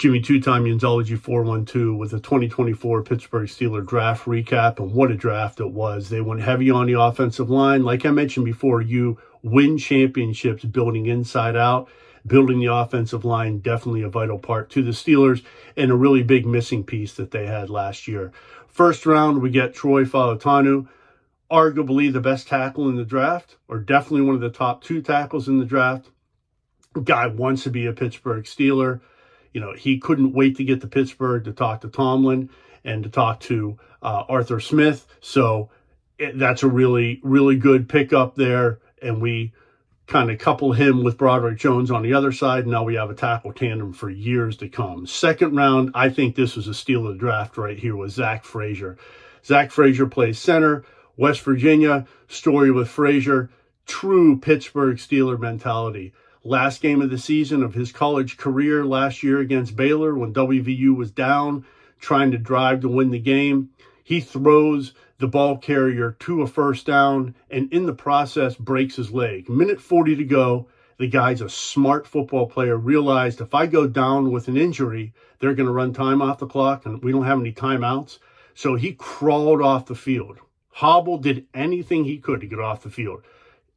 Jimmy Two-Time Unzology 412 with a 2024 Pittsburgh Steelers draft recap, and what a draft it was. They went heavy on the offensive line. Like I mentioned before, you win championships building inside out. Building the offensive line, definitely a vital part to the Steelers, and a really big missing piece that they had last year. First round, we get Troy Fautanu, arguably the best tackle in the draft, or definitely one of the top 2 tackles in the draft. Guy wants to be a Pittsburgh Steeler. You know, he couldn't wait to get to Pittsburgh to talk to Tomlin and to talk to Arthur Smith. So that's a really, really good pickup there. And we kind of couple him with Broderick Jones on the other side. Now we have a tackle tandem for years to come. Second round, I think this was a steal of the draft right here, with Zach Frazier. Zach Frazier plays center, West Virginia. Story with Frazier, true Pittsburgh Steeler mentality. Last game of the season of his college career last year against Baylor, when WVU was down, trying to drive to win the game, he throws the ball carrier to a first down, and in the process breaks his leg. Minute 40 to go. The guy's a smart football player, realized if I go down with an injury, they're going to run time off the clock, and we don't have any timeouts. So he crawled off the field. Hobble did anything he could to get off the field.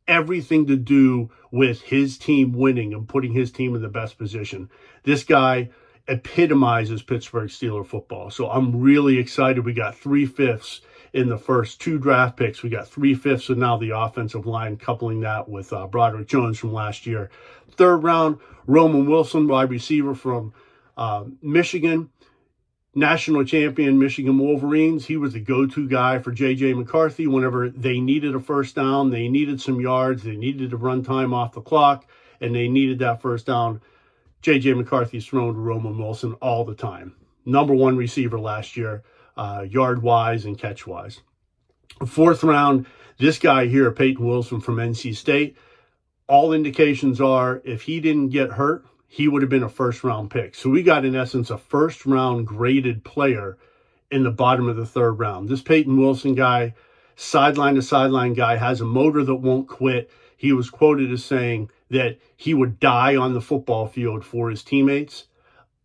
Everything to do with his team winning and putting his team in the best position. This guy epitomizes Pittsburgh Steeler football. So I'm really excited. We got 3/5 in the first 2 draft picks. We got 3/5 of now the offensive line, coupling that with Broderick Jones from last year. Third round, Roman Wilson, wide receiver from Michigan. National champion Michigan Wolverines. He was the go-to guy for J.J. McCarthy whenever they needed a first down, they needed some yards, they needed to run time off the clock, and they needed that first down. J.J. McCarthy's thrown to Roman Wilson all the time. Number 1 receiver last year, yard-wise and catch-wise. Fourth round, this guy here, Peyton Wilson from NC State. All indications are if he didn't get hurt, he would have been a first-round pick. So we got, in essence, a first-round graded player in the bottom of the third round. This Peyton Wilson guy, sideline-to-sideline guy, has a motor that won't quit. He was quoted as saying that he would die on the football field for his teammates.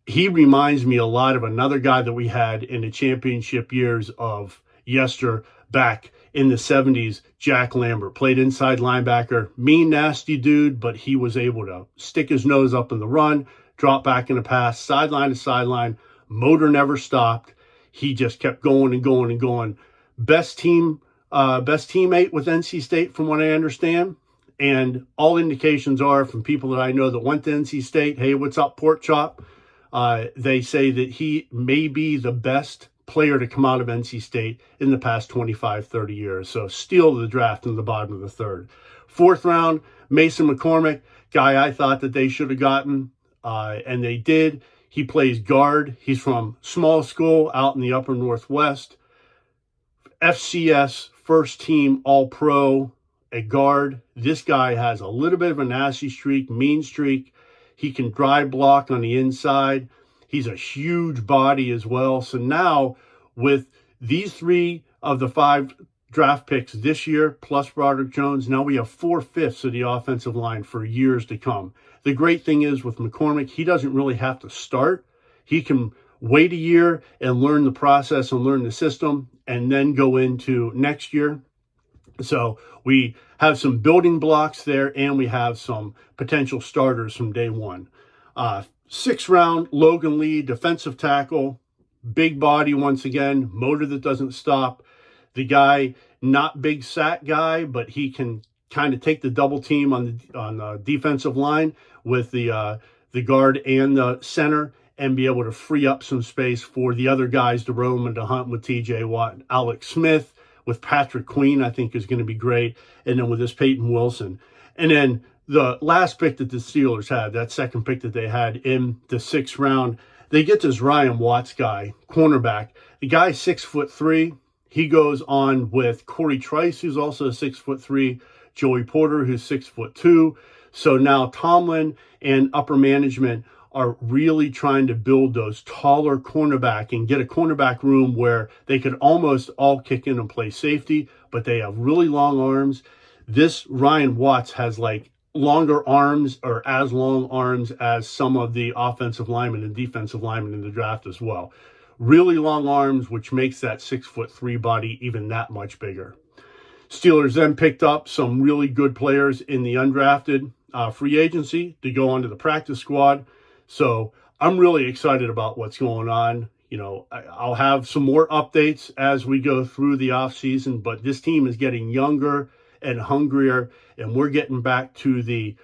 He reminds me a lot of another guy that we had in the championship years of yester back in the 70s, Jack Lambert. Played inside linebacker, mean, nasty dude, but he was able to stick his nose up in the run, drop back in the pass, sideline to sideline. Motor never stopped. He just kept going and going and going. Best teammate with NC State, from what I understand. And all indications are from people that I know that went to NC State, hey, what's up, pork chop? They say that he may be the best player to come out of NC State in the past 25, 30 years. So steal the draft in the bottom of the third. Fourth round, Mason McCormick, guy I thought that they should have gotten, and they did. He plays guard. He's from small school out in the upper Northwest. FCS first team All-Pro at guard. This guy has a little bit of a nasty streak, mean streak. He can drive block on the inside. He's a huge body as well. So now with these 3 of the 5 draft picks this year, plus Broderick Jones, now we have 4/5 of the offensive line for years to come. The great thing is with McCormick, he doesn't really have to start. He can wait a year and learn the process and learn the system and then go into next year. So we have some building blocks there, and we have some potential starters from day one. 6th round, Logan Lee, defensive tackle, big body once again, motor that doesn't stop. The guy, not big sack guy, but he can kind of take the double team on the defensive line with the guard and the center, and be able to free up some space for the other guys to roam and to hunt with TJ Watt. Alex Smith with Patrick Queen, I think, is going to be great. And then with this Peyton Wilson. And then the last pick that the Steelers had, that second pick that they had in the 6th round, they get this Ryan Watts guy, cornerback. The guy's 6'3". He goes on with Corey Trice, who's also 6'3", Joey Porter, who's 6'2". So now Tomlin and upper management are really trying to build those taller cornerback and get a cornerback room where they could almost all kick in and play safety, but they have really long arms. This Ryan Watts has like longer arms or as long arms as some of the offensive linemen and defensive linemen in the draft as well. Really long arms, which makes that 6'3" body even that much bigger. Steelers then picked up some really good players in the undrafted free agency to go onto the practice squad. So I'm really excited about what's going on. You know, I'll have some more updates as we go through the offseason, but this team is getting younger and hungrier, and we're getting back to the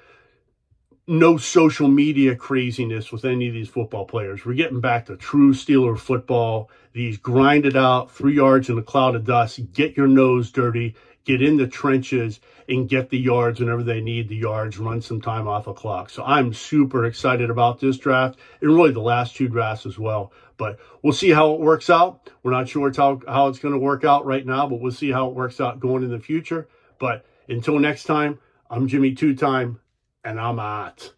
no social media craziness with any of these football players. We're getting back to true Steeler football, these grinded out 3 yards in a cloud of dust, get your nose dirty, get in the trenches and get the yards whenever they need the yards, run some time off a clock. So I'm super excited about this draft and really the last 2 drafts as well. But we'll see how it works out. We're not sure how it's going to work out right now, but we'll see how it works out going in the future. But until next time, I'm Jimmy Two Time, and I'm out.